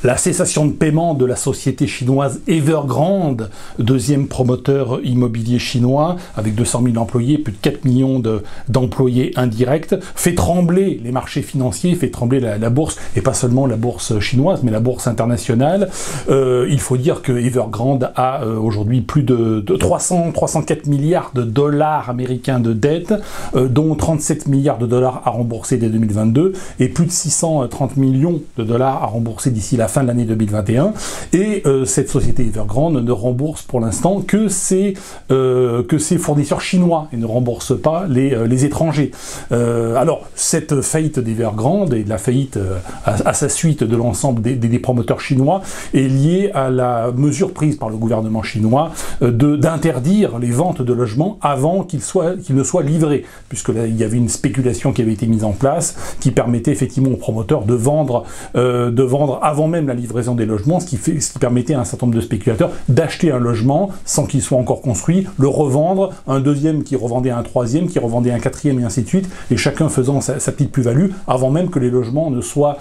La cessation de paiement de la société chinoise Evergrande, deuxième promoteur immobilier chinois, avec 200 000 employés, plus de 4 millions d'employés indirects, fait trembler les marchés financiers, fait trembler la bourse, et pas seulement la bourse chinoise, mais la bourse internationale. Il faut dire que Evergrande a aujourd'hui plus de 304 milliards de dollars américains de dettes, dont 37 milliards de dollars à rembourser dès 2022, et plus de 630 millions de dollars à rembourser d'ici la fin de l'année 2021, et cette société Evergrande ne rembourse pour l'instant que ses fournisseurs chinois et ne rembourse pas les étrangers. Alors cette faillite d'Evergrande et de la faillite à sa suite de l'ensemble des promoteurs chinois est liée à la mesure prise par le gouvernement chinois d'interdire les ventes de logements avant qu'ils ne soient livrés, puisque là, il y avait une spéculation qui avait été mise en place qui permettait effectivement aux promoteurs de vendre avant même la livraison des logements, ce qui permettait à un certain nombre de spéculateurs d'acheter un logement sans qu'il soit encore construit, le revendre, un deuxième qui revendait un troisième, qui revendait un quatrième, et ainsi de suite, et chacun faisant sa petite plus-value avant même que les logements ne soient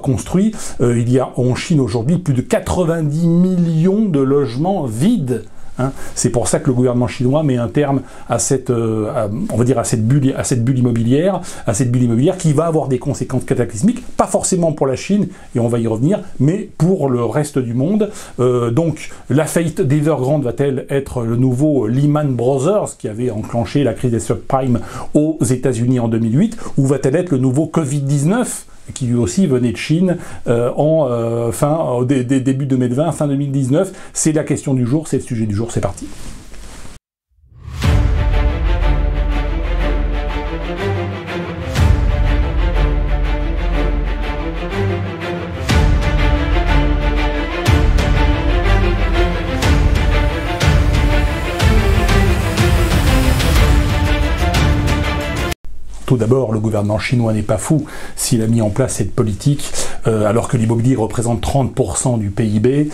construits. Il y a en Chine aujourd'hui plus de 90 millions de logements vides. C'est pour ça que le gouvernement chinois met un terme à cette bulle immobilière qui va avoir des conséquences cataclysmiques, pas forcément pour la Chine, et on va y revenir, mais pour le reste du monde. Donc la faillite d'Evergrande va-t-elle être le nouveau Lehman Brothers qui avait enclenché la crise des subprimes aux États-Unis en 2008, ou va-t-elle être le nouveau Covid-19 qui lui aussi venait de Chine début 2020, fin 2019. C'est la question du jour, c'est le sujet du jour, c'est parti. Tout d'abord, le gouvernement chinois n'est pas fou s'il a mis en place cette politique, alors que l'immobilier représente 30% du PIB,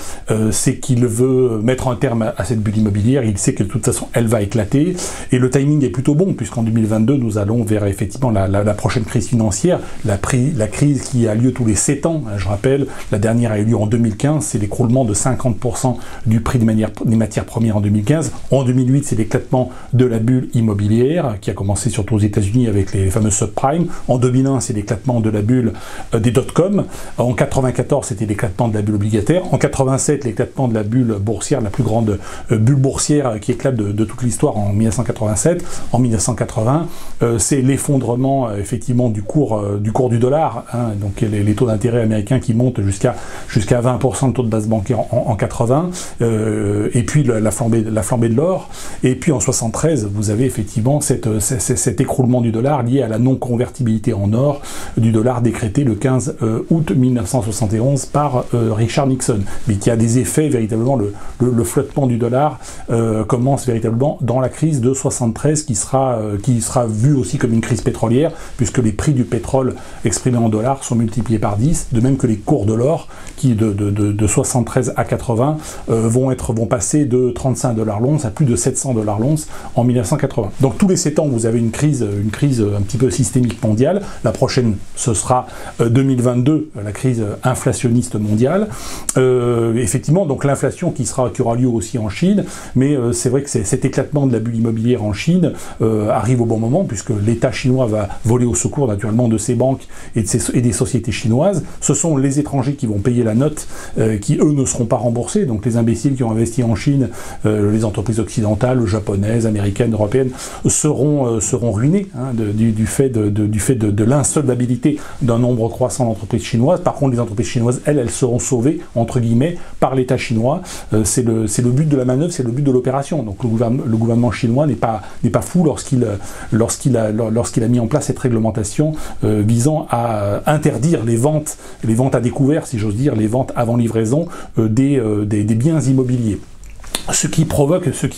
c'est qu'il veut mettre un terme à cette bulle immobilière. Il sait que de toute façon, elle va éclater, et le timing est plutôt bon, puisqu'en 2022, nous allons vers effectivement la prochaine crise financière, la crise qui a lieu tous les 7 ans. Je rappelle, la dernière a eu lieu en 2015, c'est l'écroulement de 50% du prix des matières premières en 2015. En 2008, c'est l'éclatement de la bulle immobilière, qui a commencé surtout aux États-Unis avec les fameux subprimes. En 2001, c'est l'éclatement de la bulle des dot-com. En 94, c'était l'éclatement de la bulle obligataire. En 87, l'éclatement de la bulle boursière, la plus grande bulle boursière qui éclate de toute l'histoire en 1987. En 1980, c'est l'effondrement effectivement du cours du dollar, donc les taux d'intérêt américains qui montent jusqu'à 20% de taux de base bancaire en 80, et puis la flambée de l'or. Et puis en 73, vous avez effectivement cet écroulement du dollar lié à la non-convertibilité en or du dollar décrété le 15 août 1971 par Richard Nixon, mais qui a des effets véritablement, le flottement du dollar commence véritablement dans la crise de 73 qui sera vue aussi comme une crise pétrolière, puisque les prix du pétrole exprimés en dollars sont multipliés par 10, de même que les cours de l'or qui de 73 à 80 vont passer de 35 $ l'once à plus de 700 $ l'once en 1980. Donc tous les 7 ans, vous avez une crise un petit peu systémique mondiale. La prochaine, ce sera 2022, la crise inflationniste mondiale. Effectivement, donc l'inflation qui aura lieu aussi en Chine, mais c'est vrai que cet éclatement de la bulle immobilière en Chine arrive au bon moment, puisque l'État chinois va voler au secours naturellement de ses banques et des sociétés chinoises. Ce sont les étrangers qui vont payer la note, qui eux ne seront pas remboursés. Donc les imbéciles qui ont investi en Chine, les entreprises occidentales, japonaises, américaines, européennes, seront ruinés du fait de l'insolvabilité d'un nombre croissant d'entreprises chinoises. Par contre, les entreprises chinoises, elles seront sauvées, entre guillemets, par l'État chinois. C'est le but de la manœuvre, c'est le but de l'opération. Donc le gouvernement chinois n'est pas fou lorsqu'il a mis en place cette réglementation visant à interdire les ventes à découvert, si j'ose dire, les ventes avant livraison des biens immobiliers. Ce qui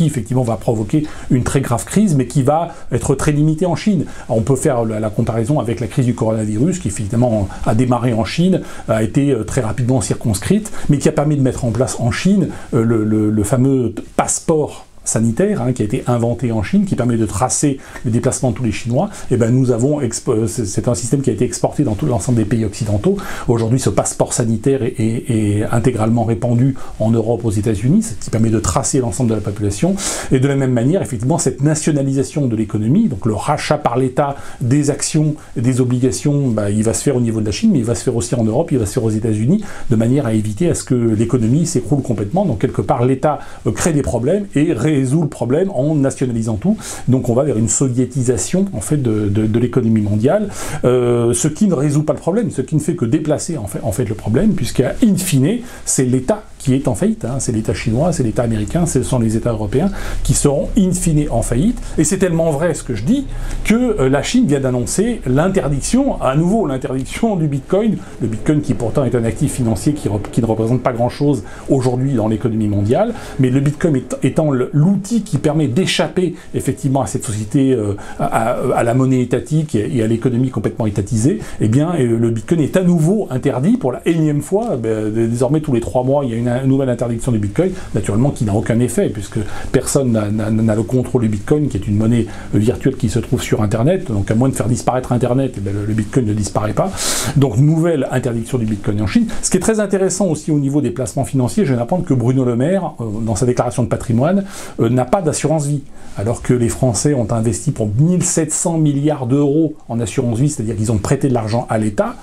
effectivement va provoquer une très grave crise, mais qui va être très limitée en Chine. On peut faire la comparaison avec la crise du coronavirus, qui effectivement a démarré en Chine, a été très rapidement circonscrite, mais qui a permis de mettre en place en Chine le fameux passeport sanitaire qui a été inventé en Chine, qui permet de tracer les déplacements de tous les Chinois. Et ben nous avons c'est un système qui a été exporté dans tout l'ensemble des pays occidentaux. Aujourd'hui, ce passeport sanitaire est intégralement répandu en Europe, aux États-Unis, ce qui permet de tracer l'ensemble de la population. Et de la même manière, effectivement, cette nationalisation de l'économie, donc le rachat par l'État des actions, des obligations, il va se faire au niveau de la Chine, mais il va se faire aussi en Europe, il va se faire aux États-Unis, de manière à éviter à ce que l'économie s'écroule complètement. Donc quelque part, l'État crée des problèmes et résout le problème en nationalisant tout. Donc on va vers une soviétisation en fait de l'économie mondiale, ce qui ne résout pas le problème, ce qui ne fait que déplacer en fait le problème, puisqu'in fine, c'est l'État qui est en faillite, c'est l'État chinois, c'est l'État américain, ce sont les États européens qui seront in fine en faillite. Et c'est tellement vrai ce que je dis que la Chine vient d'annoncer l'interdiction, à nouveau l'interdiction du Bitcoin, le Bitcoin qui pourtant est un actif financier qui ne représente pas grand-chose aujourd'hui dans l'économie mondiale, mais le Bitcoin étant l'outil qui permet d'échapper effectivement à cette société, à la monnaie étatique et à l'économie complètement étatisée, eh bien le Bitcoin est à nouveau interdit pour la énième fois. Désormais tous les 3 mois il y a une nouvelle interdiction du Bitcoin, naturellement qui n'a aucun effet, puisque personne n'a le contrôle du Bitcoin, qui est une monnaie virtuelle qui se trouve sur Internet, donc à moins de faire disparaître Internet, le Bitcoin ne disparaît pas. Donc nouvelle interdiction du Bitcoin en Chine. Ce qui est très intéressant aussi au niveau des placements financiers, je viens d'apprendre que Bruno Le Maire, dans sa déclaration de patrimoine, n'a pas d'assurance vie, alors que les Français ont investi pour 1700 milliards d'euros en assurance vie, c'est-à-dire qu'ils ont prêté de l'argent à l'État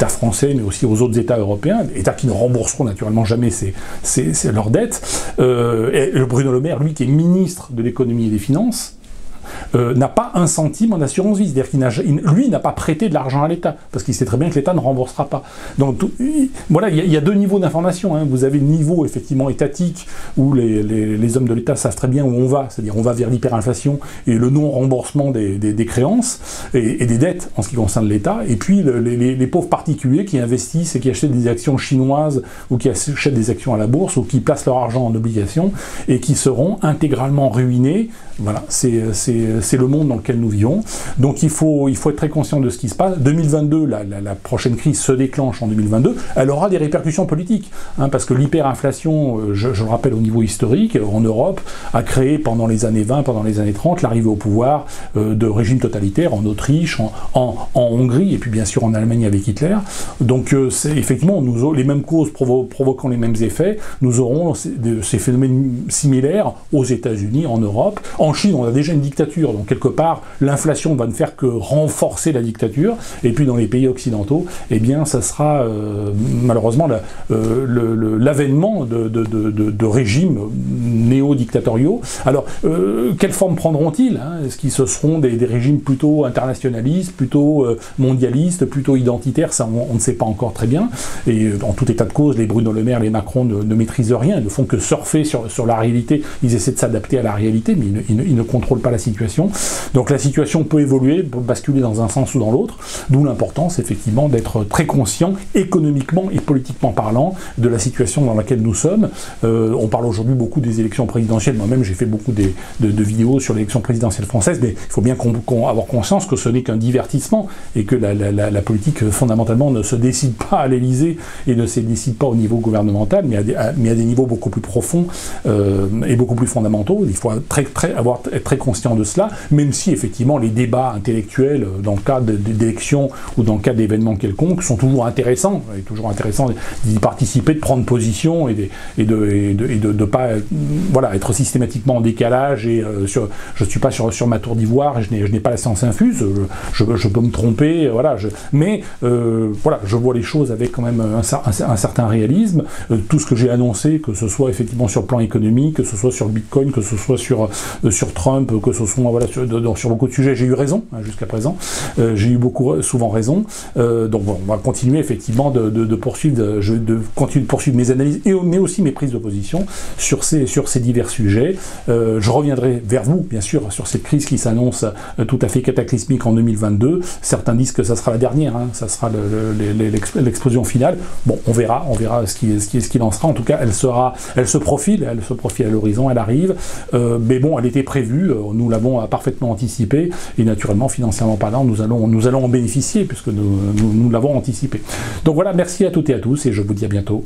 français, mais aussi aux autres États européens, États qui ne rembourseront naturellement jamais leur dette. Et Bruno Le Maire, lui qui est ministre de l'économie et des finances, n'a pas un centime en assurance vie, c'est-à-dire qu'il n'a pas prêté de l'argent à l'État, parce qu'il sait très bien que l'État ne remboursera pas. Donc voilà, il y a 2 niveaux d'information. Vous avez le niveau effectivement étatique, où les hommes de l'État savent très bien où on va, c'est-à-dire on va vers l'hyperinflation et le non-remboursement des créances et des dettes en ce qui concerne l'État, et puis les pauvres particuliers qui investissent et qui achètent des actions chinoises, ou qui achètent des actions à la bourse, ou qui placent leur argent en obligations, et qui seront intégralement ruinés. Voilà, c'est le monde dans lequel nous vivons. Donc il faut être très conscient de ce qui se passe. 2022, la prochaine crise se déclenche en 2022. Elle aura des répercussions politiques, parce que l'hyperinflation, je le rappelle au niveau historique, en Europe, a créé pendant les années 20, pendant les années 30, l'arrivée au pouvoir de régimes totalitaires en Autriche, en Hongrie, et puis bien sûr en Allemagne avec Hitler. Donc c'est effectivement, les mêmes causes provoquant les mêmes effets, nous aurons ces phénomènes similaires aux États-Unis, en Europe. En Chine, on a déjà une dictature, donc quelque part, l'inflation va ne faire que renforcer la dictature, et puis dans les pays occidentaux, eh bien, ça sera malheureusement l'avènement de régimes néo-dictatoriaux. Alors, quelle forme prendront-ils? Est-ce qu'ils seront des régimes plutôt internationalistes, plutôt mondialistes, plutôt identitaires? Ça, on ne sait pas encore très bien, et en tout état de cause, les Bruno Le Maire, les Macron ne maîtrisent rien, ils ne font que surfer sur la réalité, ils essaient de s'adapter à la réalité, mais ils ne contrôlent pas la situation. Donc la situation peut évoluer, peut basculer dans un sens ou dans l'autre, d'où l'importance effectivement d'être très conscient, économiquement et politiquement parlant, de la situation dans laquelle nous sommes. On parle aujourd'hui beaucoup des élections présidentielles, moi-même j'ai fait beaucoup de vidéos sur l'élection présidentielle française, mais il faut bien avoir conscience que ce n'est qu'un divertissement, et que la politique fondamentalement ne se décide pas à l'Élysée, et ne se décide pas au niveau gouvernemental, mais à des niveaux beaucoup plus profonds et beaucoup plus fondamentaux. Il faut être très conscient de cela, même si effectivement les débats intellectuels dans le cadre d'élections ou dans le cadre d'événements quelconques sont toujours intéressants, d'y participer, de prendre position et de pas être systématiquement en décalage, et je suis pas sur ma tour d'ivoire, je n'ai pas la science infuse, je peux me tromper, mais je vois les choses avec quand même un certain réalisme. Tout ce que j'ai annoncé, que ce soit effectivement sur le plan économique, que ce soit sur le Bitcoin, que ce soit sur Trump, que ce soit sur beaucoup de sujets, j'ai eu raison jusqu'à présent, j'ai eu souvent raison, donc on va continuer effectivement de poursuivre mes analyses, mais aussi mes prises de position sur ces divers sujets. Je reviendrai vers vous bien sûr sur cette crise qui s'annonce tout à fait cataclysmique en 2022. Certains disent que ça sera la dernière, ça sera l'explosion finale. Bon, on verra ce qu'il en sera. En tout cas, elle se profile à l'horizon, elle arrive, mais bon, elle était prévue, nous l'avons parfaitement anticipé, et naturellement, financièrement parlant, nous allons en bénéficier, puisque nous l'avons anticipé. Donc voilà, merci à toutes et à tous, et je vous dis à bientôt.